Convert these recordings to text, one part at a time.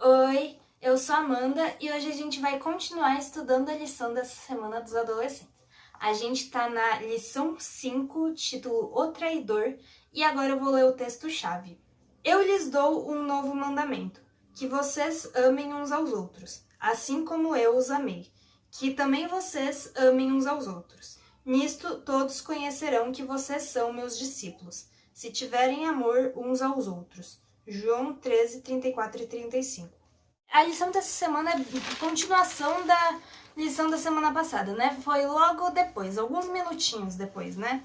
Oi, eu sou a Amanda e hoje a gente vai continuar estudando a lição dessa semana dos adolescentes. A gente tá na lição 5, título O Traidor, e agora eu vou ler o texto-chave. Eu lhes dou um novo mandamento, que vocês amem uns aos outros, assim como eu os amei, que também vocês amem uns aos outros. Nisto todos conhecerão que vocês são meus discípulos, se tiverem amor uns aos outros. João 13, 34 e 35. A lição dessa semana é continuação da lição da semana passada, né? Foi logo depois, alguns minutinhos depois, né?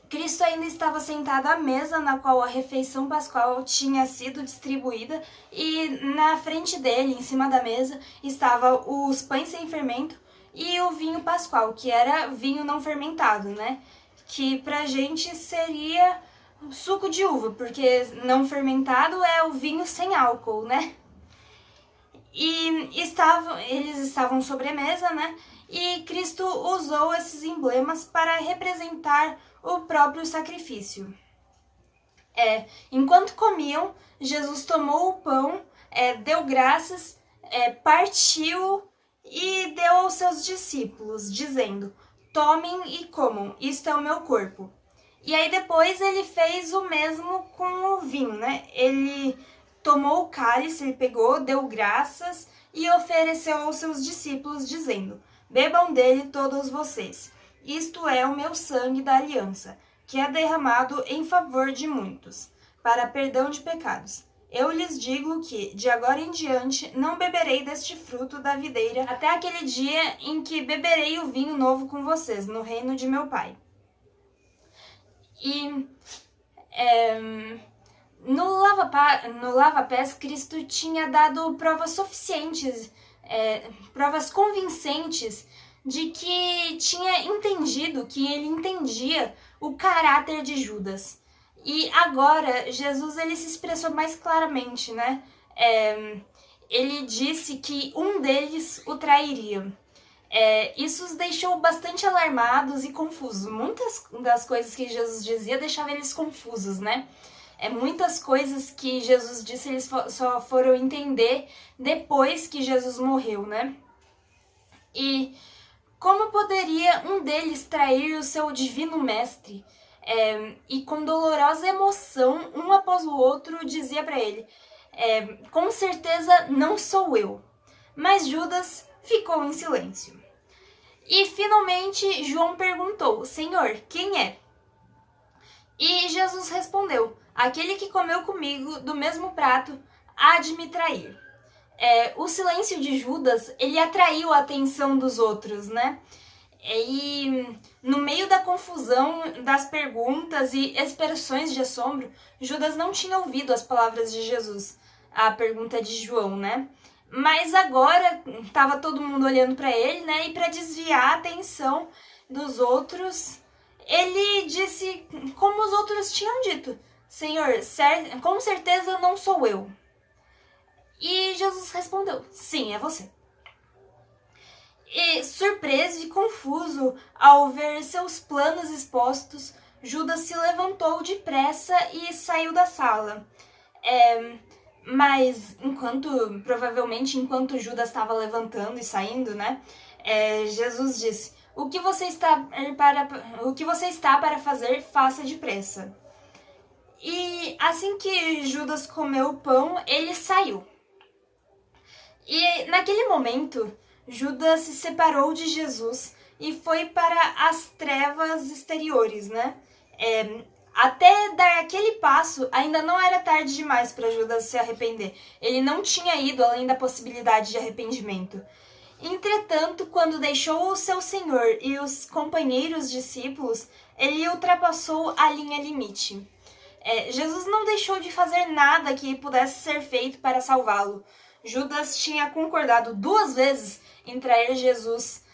Cristo ainda estava sentado à mesa na qual a refeição pascual tinha sido distribuída e na frente dele, em cima da mesa, estavam os pães sem fermento e o vinho pascual, que era vinho não fermentado, né? Que pra gente seria suco de uva, porque não fermentado é o vinho sem álcool, né? E eles estavam sobre a mesa, né? E Cristo usou esses emblemas para representar o próprio sacrifício. Enquanto comiam, Jesus tomou o pão, deu graças, partiu e deu aos seus discípulos, dizendo: tomem e comam, isto é o meu corpo. E aí depois ele fez o mesmo com o vinho, né? Ele tomou o cálice, ele pegou, deu graças e ofereceu aos seus discípulos, dizendo: bebam dele todos vocês. Isto é o meu sangue da aliança, que é derramado em favor de muitos, para perdão de pecados. Eu lhes digo que, de agora em diante, não beberei deste fruto da videira até aquele dia em que beberei o vinho novo com vocês, no reino de meu Pai. E no lava-pés, Cristo tinha dado provas suficientes, provas convincentes de que tinha entendido, que ele entendia o caráter de Judas. E agora, Jesus ele se expressou mais claramente, né? Ele disse que um deles o trairia. Isso os deixou bastante alarmados e confusos. Muitas das coisas que Jesus dizia deixavam eles confusos, né? Muitas coisas que Jesus disse eles só foram entender depois que Jesus morreu, né? E como poderia um deles trair o seu divino mestre? E com dolorosa emoção, um após o outro, dizia para ele: com certeza não sou eu. Mas Judas ficou em silêncio. E finalmente João perguntou: Senhor, quem é? E Jesus respondeu: aquele que comeu comigo do mesmo prato há de me trair. O silêncio de Judas, ele atraiu a atenção dos outros, né? E no meio da confusão das perguntas e expressões de assombro, Judas não tinha ouvido as palavras de Jesus, a pergunta de João, né? Mas agora estava todo mundo olhando para ele, né? E para desviar a atenção dos outros, ele disse como os outros tinham dito: Senhor, com certeza não sou eu. E Jesus respondeu: sim, é você. E surpreso e confuso ao ver seus planos expostos, Judas se levantou depressa e saiu da sala. Mas provavelmente enquanto Judas estava levantando e saindo, né? Jesus disse: o que você está para fazer, faça depressa. E assim que Judas comeu o pão, ele saiu. E naquele momento, Judas se separou de Jesus e foi para as trevas exteriores, né? Até dar aquele passo, ainda não era tarde demais para Judas se arrepender. Ele não tinha ido além da possibilidade de arrependimento. Entretanto, quando deixou o seu Senhor e os companheiros discípulos, ele ultrapassou a linha limite. Jesus não deixou de fazer nada que pudesse ser feito para salvá-lo. Judas tinha concordado 2 vezes em trair Jesus,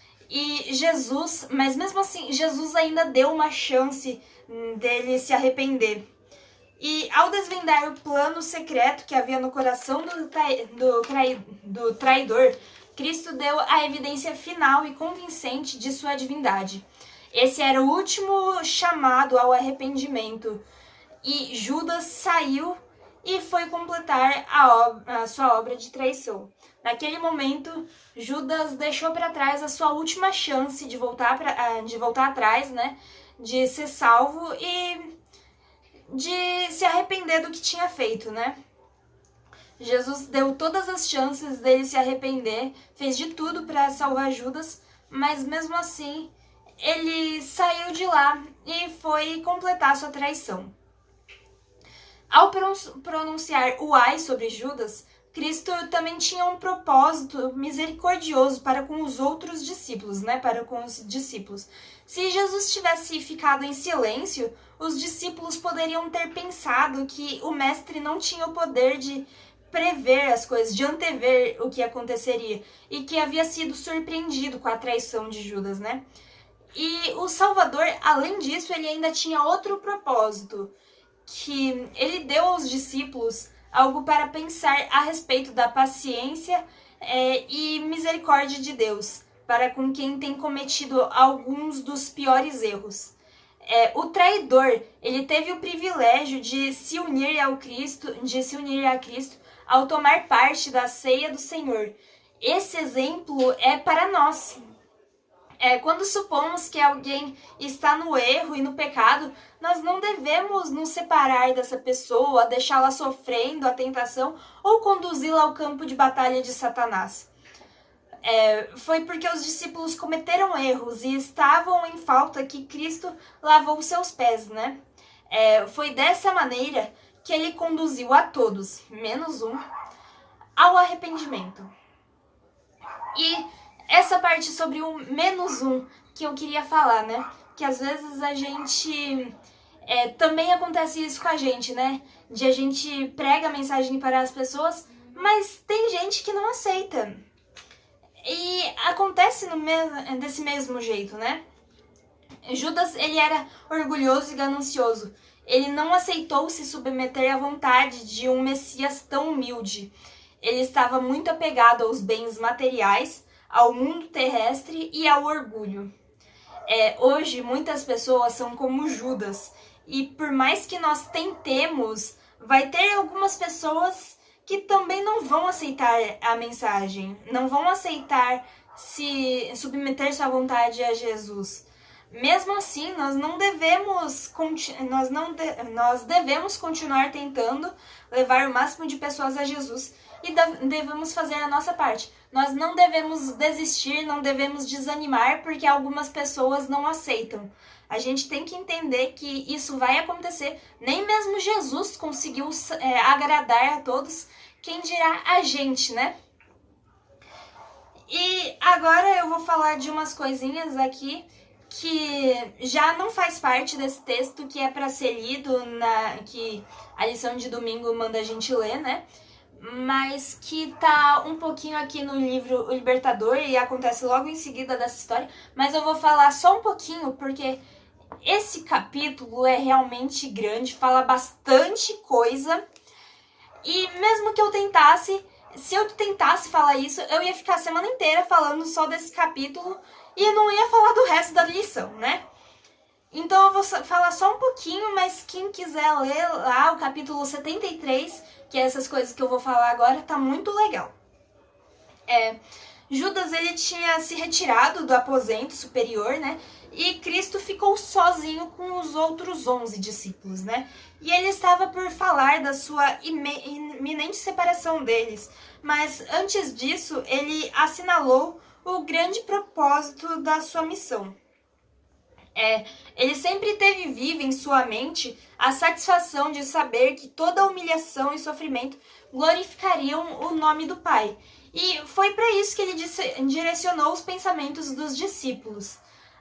mas mesmo assim, Jesus ainda deu uma chance dele se arrepender. E ao desvendar o plano secreto que havia no coração do traidor, Cristo deu a evidência final e convincente de sua divindade. Esse era o último chamado ao arrependimento. E Judas saiu e foi completar a sua obra de traição. Naquele momento, Judas deixou para trás a sua última chance de voltar atrás, né, de ser salvo e de se arrepender do que tinha feito, né? Jesus deu todas as chances dele se arrepender, fez de tudo para salvar Judas, mas mesmo assim ele saiu de lá e foi completar sua traição. Ao pronunciar o ai sobre Judas, Cristo também tinha um propósito misericordioso para com os outros discípulos, né? Para com os discípulos. Se Jesus tivesse ficado em silêncio, os discípulos poderiam ter pensado que o mestre não tinha o poder de prever as coisas, de antever o que aconteceria e que havia sido surpreendido com a traição de Judas, né? E o Salvador, além disso, ele ainda tinha outro propósito, que ele deu aos discípulos algo para pensar a respeito da paciência e misericórdia de Deus para com quem tem cometido alguns dos piores erros. O traidor, ele teve o privilégio de se unir a Cristo ao tomar parte da ceia do Senhor. Esse exemplo é para nós. Quando supomos que alguém está no erro e no pecado, nós não devemos nos separar dessa pessoa, deixá-la sofrendo a tentação ou conduzi-la ao campo de batalha de Satanás. Foi porque os discípulos cometeram erros e estavam em falta que Cristo lavou seus pés, né? Foi dessa maneira que ele conduziu a todos, menos um, ao arrependimento. E essa parte sobre o menos um que eu queria falar, né? Que às vezes a gente... também acontece isso com a gente, né? De a gente prega a mensagem para as pessoas, mas tem gente que não aceita. E acontece desse mesmo jeito, né? Judas, ele era orgulhoso e ganancioso. Ele não aceitou se submeter à vontade de um Messias tão humilde. Ele estava muito apegado aos bens materiais, ao mundo terrestre e ao orgulho. Hoje, muitas pessoas são como Judas. E por mais que nós tentemos, vai ter algumas pessoas que também não vão aceitar a mensagem, não vão aceitar se submeter sua vontade a Jesus. Mesmo assim, nós devemos continuar tentando levar o máximo de pessoas a Jesus e devemos fazer a nossa parte. Nós não devemos desistir, não devemos desanimar porque algumas pessoas não aceitam. A gente tem que entender que isso vai acontecer. Nem mesmo Jesus conseguiu agradar a todos, quem dirá a gente, né? E agora eu vou falar de umas coisinhas aqui que já não faz parte desse texto, que é para ser lido, que a lição de domingo manda a gente ler, né? Mas que tá um pouquinho aqui no livro O Libertador e acontece logo em seguida dessa história. Mas eu vou falar só um pouquinho, porque esse capítulo é realmente grande, fala bastante coisa. E mesmo que eu tentasse, se eu tentasse falar isso, eu ia ficar a semana inteira falando só desse capítulo e não ia falar do resto da lição, né? Então eu vou falar só um pouquinho, mas quem quiser ler lá o capítulo 73, que é essas coisas que eu vou falar agora, tá muito legal. Judas, ele tinha se retirado do aposento superior, né? E Cristo ficou sozinho com os outros 11 discípulos, né? E ele estava por falar da sua iminente separação deles. Mas antes disso, ele assinalou o grande propósito da sua missão. Ele sempre teve viva em sua mente a satisfação de saber que toda humilhação e sofrimento glorificariam o nome do Pai. E foi para isso que ele direcionou os pensamentos dos discípulos.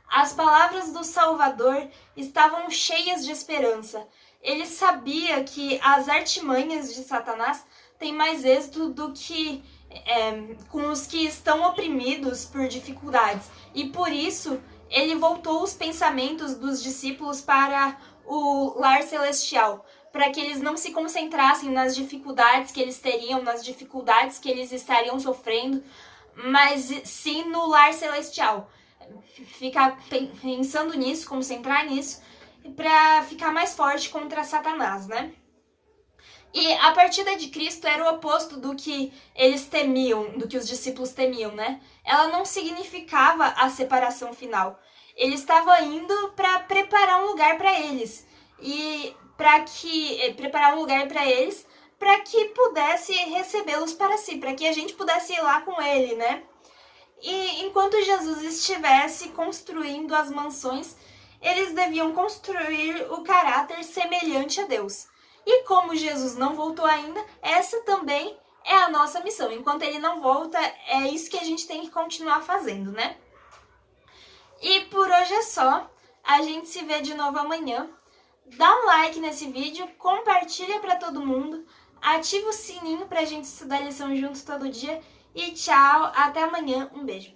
As palavras do Salvador estavam cheias de esperança. Ele sabia que as artimanhas de Satanás têm mais êxito do que com os que estão oprimidos por dificuldades. E por isso, ele voltou os pensamentos dos discípulos para o lar celestial, para que eles não se concentrassem nas dificuldades que eles teriam, nas dificuldades que eles estariam sofrendo, mas sim no lar celestial. Ficar pensando nisso, concentrar nisso, para ficar mais forte contra Satanás, né? E a partida de Cristo era o oposto do que eles temiam, do que os discípulos temiam, né? Ela não significava a separação final. Ele estava indo para preparar um lugar para eles. E preparar um lugar para eles para que pudesse recebê-los para si, para que a gente pudesse ir lá com ele, né? E enquanto Jesus estivesse construindo as mansões, eles deviam construir o caráter semelhante a Deus. E como Jesus não voltou ainda, essa também é a nossa missão. Enquanto ele não volta, é isso que a gente tem que continuar fazendo, né? E por hoje é só. A gente se vê de novo amanhã. Dá um like nesse vídeo, compartilha para todo mundo, ativa o sininho pra gente estudar lição juntos todo dia. E tchau, até amanhã, um beijo.